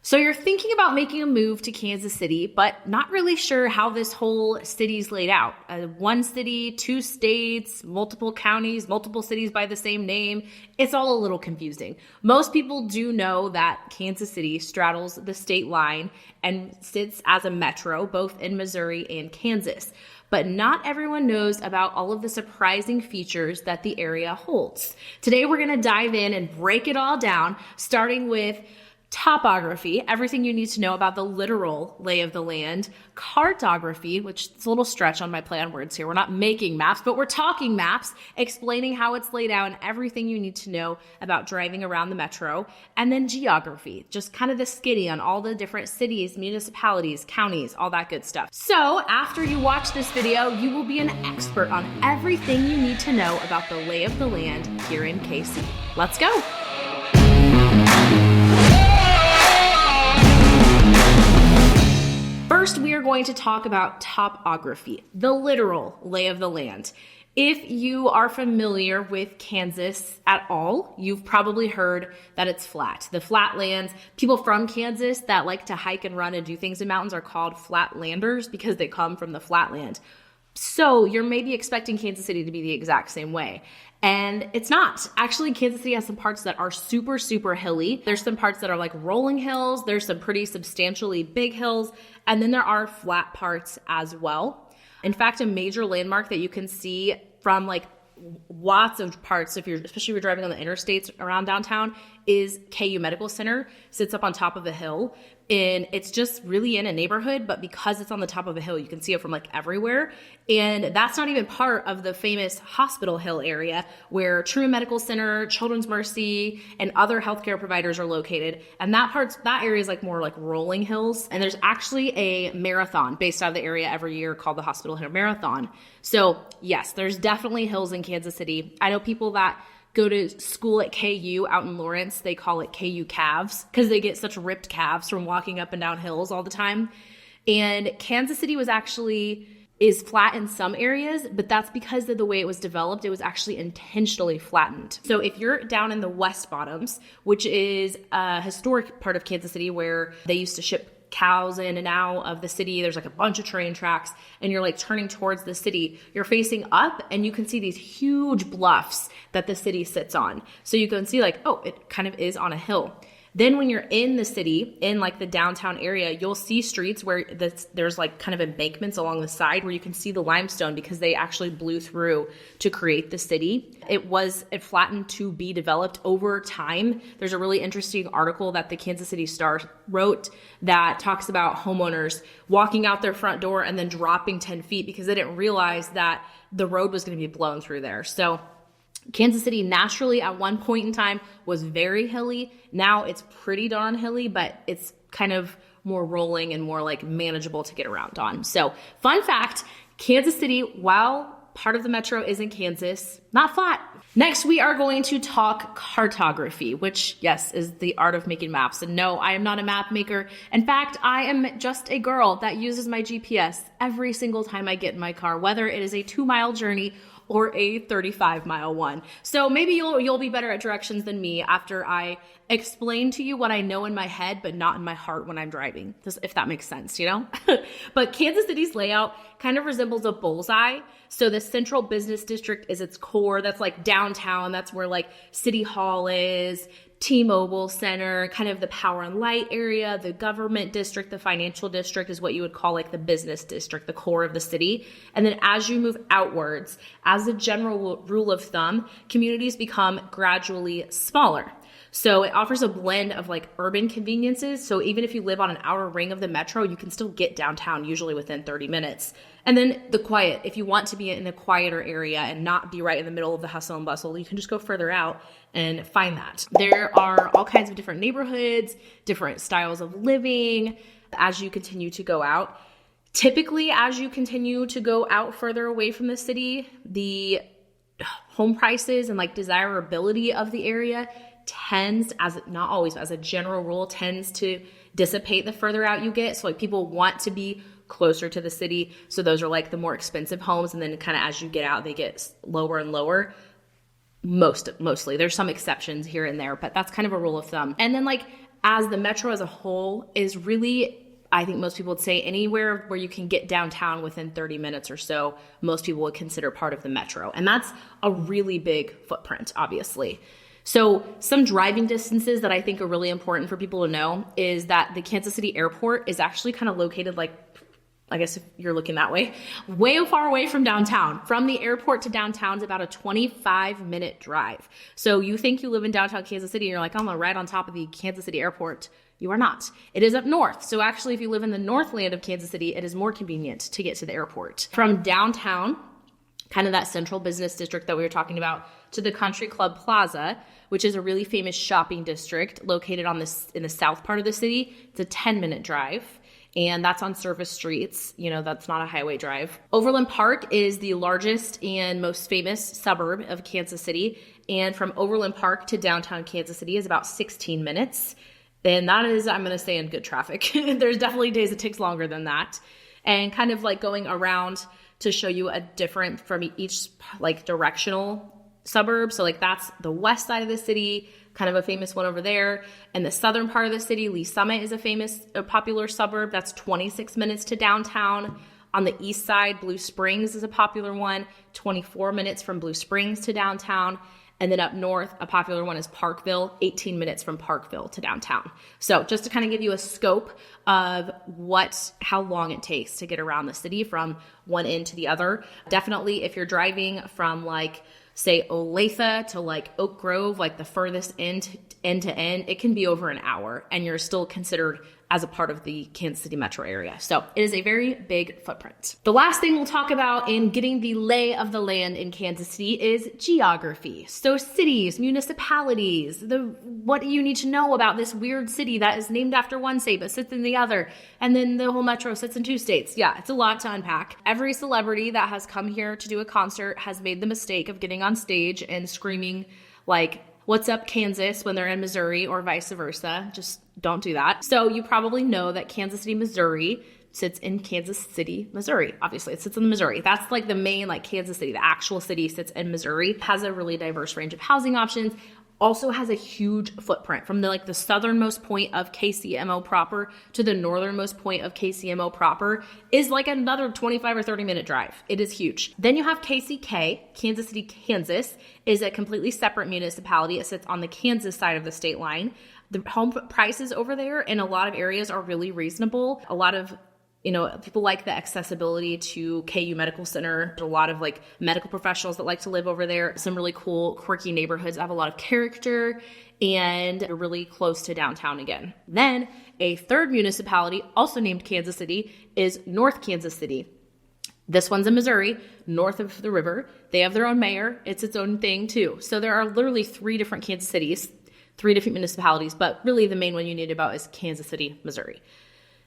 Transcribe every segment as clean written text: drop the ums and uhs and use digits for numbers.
So you're thinking about making a move to Kansas City, but not really sure how this whole city's laid out. One city, two states, multiple counties, multiple cities by the same name. It's all a little confusing. Most people do know that Kansas City straddles the state line and sits as a metro, both in Missouri and Kansas. But not everyone knows about all of the surprising features that the area holds. Today, we're going to dive in and break it all down, starting with topography, everything you need to know about the literal lay of the land, cartography, which is a little stretch on my play on words here. We're not making maps, but we're talking maps, explaining how it's laid out and everything you need to know about driving around the metro. And then geography, just kind of the skinny on all the different cities, municipalities, counties, all that good stuff. So after you watch this video, you will be an expert on everything you need to know about the lay of the land here in KC. Let's go. First, we are going to talk about topography, the literal lay of the land. If you are familiar with Kansas at all, you've probably heard that it's flat. The flatlands, people from Kansas that like to hike and run and do things in mountains are called flatlanders because they come from the flatland. So you're maybe expecting Kansas City to be the exact same way. And it's not. Actually, Kansas City has some parts that are super, super hilly. There's some parts that are like rolling hills. There's some pretty substantially big hills. And then there are flat parts as well. In fact, a major landmark that you can see from like lots of parts, especially if you're driving on the interstates around downtown, is KU Medical Center. Sits up on top of a hill. And it's just really in a neighborhood, but because it's on the top of a hill, you can see it from like everywhere. And that's not even part of the famous Hospital Hill area where Truman Medical Center, Children's Mercy, and other healthcare providers are located. And that area is like more like rolling hills. And there's actually a marathon based out of the area every year called the Hospital Hill Marathon. So yes, there's definitely hills in Kansas City. I know people that go to school at KU out in Lawrence, they call it KU calves because they get such ripped calves from walking up and down hills all the time. And Kansas City is flat in some areas, but that's because of the way it was developed. It was actually intentionally flattened. So if you're down in the West Bottoms, which is a historic part of Kansas City where they used to ship cows in and out of the city, there's like a bunch of train tracks, and you're like turning towards the city, you're facing up and you can see these huge bluffs that the city sits on. So you can see like, oh, it kind of is on a hill. Then when you're in the city, in like the downtown area, you'll see streets where there's like kind of embankments along the side where you can see the limestone because they actually blew through to create the city. It flattened to be developed over time. There's a really interesting article that the Kansas City Star wrote that talks about homeowners walking out their front door and then dropping 10 feet because they didn't realize that the road was going to be blown through there. So Kansas City naturally at one point in time was very hilly. Now it's pretty darn hilly, but it's kind of more rolling and more like manageable to get around on. So fun fact, Kansas City, while part of the metro is in Kansas, not flat. Next, we are going to talk cartography, which, yes, is the art of making maps. And no, I am not a map maker. In fact, I am just a girl that uses my GPS every single time I get in my car, whether it is a 2-mile journey or a 35-mile one. So maybe you'll be better at directions than me after I explain to you what I know in my head, but not in my heart when I'm driving, if that makes sense, you know? But Kansas City's layout kind of resembles a bullseye. So the central business district is its core. That's like downtown. That's where like City Hall is, T-Mobile Center, kind of the power and light area, the government district, the financial district is what you would call like the business district, the core of the city. And then as you move outwards, as a general rule of thumb, communities become gradually smaller. So it offers a blend of like urban conveniences. So even if you live on an outer ring of the metro, you can still get downtown usually within 30 minutes. And then the quiet, if you want to be in a quieter area and not be right in the middle of the hustle and bustle, you can just go further out and find that. There are all kinds of different neighborhoods, different styles of living as you continue to go out. Typically, as you continue to go out further away from the city, the home prices and like desirability of the area tends, not always, but as a general rule, tends to dissipate the further out you get. So like people want to be closer to the city. So those are like the more expensive homes. And then kind of as you get out, they get lower and lower. Mostly. There's some exceptions here and there, but that's kind of a rule of thumb. And then like as the metro as a whole is really, I think most people would say anywhere where you can get downtown within 30 minutes or so, most people would consider part of the metro. And that's a really big footprint, obviously. So some driving distances that I think are really important for people to know is that the Kansas City airport is actually kind of located like, I guess if you're looking that way far away from downtown. From the airport to downtown is about a 25-minute drive. So you think you live in downtown Kansas City and you're like, oh, I'm right on top of the Kansas City airport. You are not. It is up north. So actually, if you live in the northland of Kansas City, it is more convenient to get to the airport. From downtown, kind of that central business district that we were talking about, to the Country Club Plaza, which is a really famous shopping district located in the south part of the city. It's a 10-minute drive. And that's on surface streets. That's not a highway drive. Overland Park is the largest and most famous suburb of Kansas City. And from Overland Park to downtown Kansas City is about 16 minutes. And that is, I'm going to say, in good traffic. There's definitely days it takes longer than that. And kind of like going around to show you a different from each like directional suburb. So like that's the west side of the city, kind of a famous one over there. And the southern part of the city, Lee Summit is a popular suburb. That's 26 minutes to downtown. On the east side, Blue Springs is a popular one, 24 minutes from Blue Springs to downtown. And then up north, a popular one is Parkville, 18 minutes from Parkville to downtown. So just to kind of give you a scope of how long it takes to get around the city from one end to the other. Definitely if you're driving from like, say, Olathe to like Oak Grove, like the furthest end to end, it can be over an hour and you're still considered as a part of the Kansas City metro area. So it is a very big footprint. The last thing we'll talk about in getting the lay of the land in Kansas City is geography. So cities, municipalities, what do you need to know about this weird city that is named after one state but sits in the other, and then the whole metro sits in 2 states. Yeah, it's a lot to unpack. Every celebrity that has come here to do a concert has made the mistake of getting on stage and screaming like, "What's up, Kansas?" when they're in Missouri, or vice versa. Just don't do that. So you probably know that Kansas City, Missouri sits in Kansas City, Missouri. Obviously, it sits in Missouri. That's like the main, like Kansas City, the actual city sits in Missouri. It has a really diverse range of housing options. Also has a huge footprint from the southernmost point of KCMO proper to the northernmost point of KCMO proper is like another 25 or 30 minute drive. It is huge. Then you have KCK, Kansas City, Kansas, is a completely separate municipality. It sits on the Kansas side of the state line. The home prices over there in a lot of areas are really reasonable. A lot of people like the accessibility to KU Medical Center. There's a lot of like medical professionals that like to live over there. Some really cool, quirky neighborhoods that have a lot of character and are really close to downtown again. Then a third municipality, also named Kansas City, is North Kansas City. This one's in Missouri, north of the river. They have their own mayor. It's its own thing too. So there are literally 3 different Kansas cities, 3 different municipalities, but really the main one you need about is Kansas City, Missouri.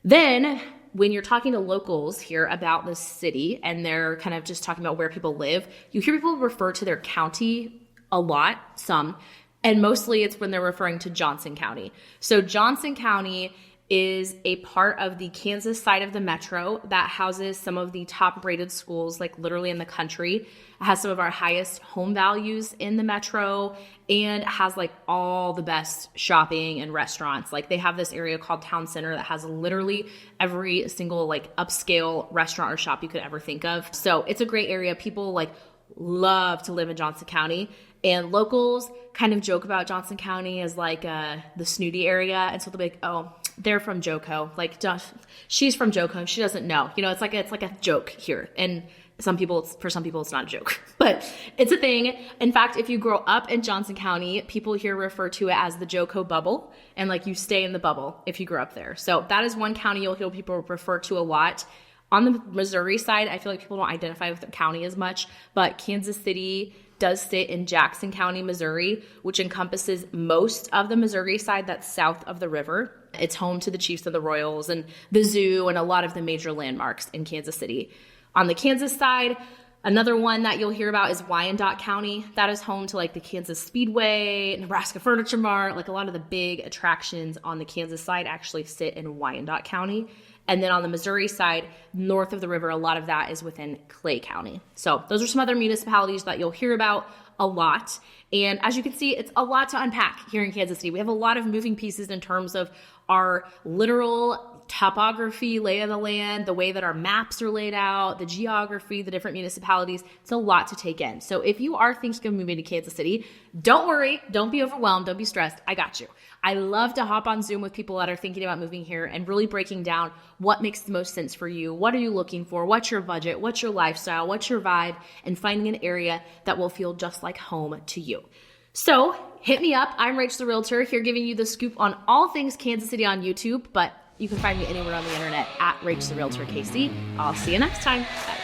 Then when you're talking to locals here about the city and they're kind of just talking about where people live, you hear people refer to their county a lot, some, and mostly it's when they're referring to Johnson County. So Johnson County is a part of the Kansas side of the metro that houses some of the top rated schools, like literally in the country. It has some of our highest home values in the metro and has like all the best shopping and restaurants. Like they have this area called Town Center that has literally every single like upscale restaurant or shop you could ever think of. So it's a great area. People like love to live in Johnson County. And locals kind of joke about Johnson County as like the snooty area. And so they'll be like, oh, they're from Joco. Like she's from Joco. She doesn't know. It's like a joke here. And for some people, it's not a joke, but it's a thing. In fact, if you grow up in Johnson County, people here refer to it as the Joco bubble. And like you stay in the bubble if you grow up there. So that is one county you'll hear people refer to a lot. On the Missouri side, I feel like people don't identify with the county as much, but Kansas City does sit in Jackson County, Missouri, which encompasses most of the Missouri side that's south of the river. It's home to the Chiefs and the Royals and the zoo and a lot of the major landmarks in Kansas City. On the Kansas side, Another one that you'll hear about is Wyandotte County. That is home to like the Kansas Speedway, Nebraska Furniture Mart. Like a lot of the big attractions on the Kansas side actually sit in Wyandotte County. And then on the Missouri side, north of the river, a lot of that is within Clay County. So those are some other municipalities that you'll hear about a lot. And as you can see, it's a lot to unpack here in Kansas City. We have a lot of moving pieces in terms of our literal topography, lay of the land, the way that our maps are laid out, the geography, the different municipalities. It's a lot to take in. So if you are thinking of moving to Kansas City, don't worry, don't be overwhelmed, don't be stressed. I got you. I love to hop on Zoom with people that are thinking about moving here and really breaking down what makes the most sense for you. What are you looking for? What's your budget? What's your lifestyle? What's your vibe? And finding an area that will feel just like home to you. So hit me up. I'm Rach the Realtor here giving you the scoop on all things Kansas City on YouTube, but you can find me anywhere on the internet at Rach the Realtor KC. I'll see you next time. Bye.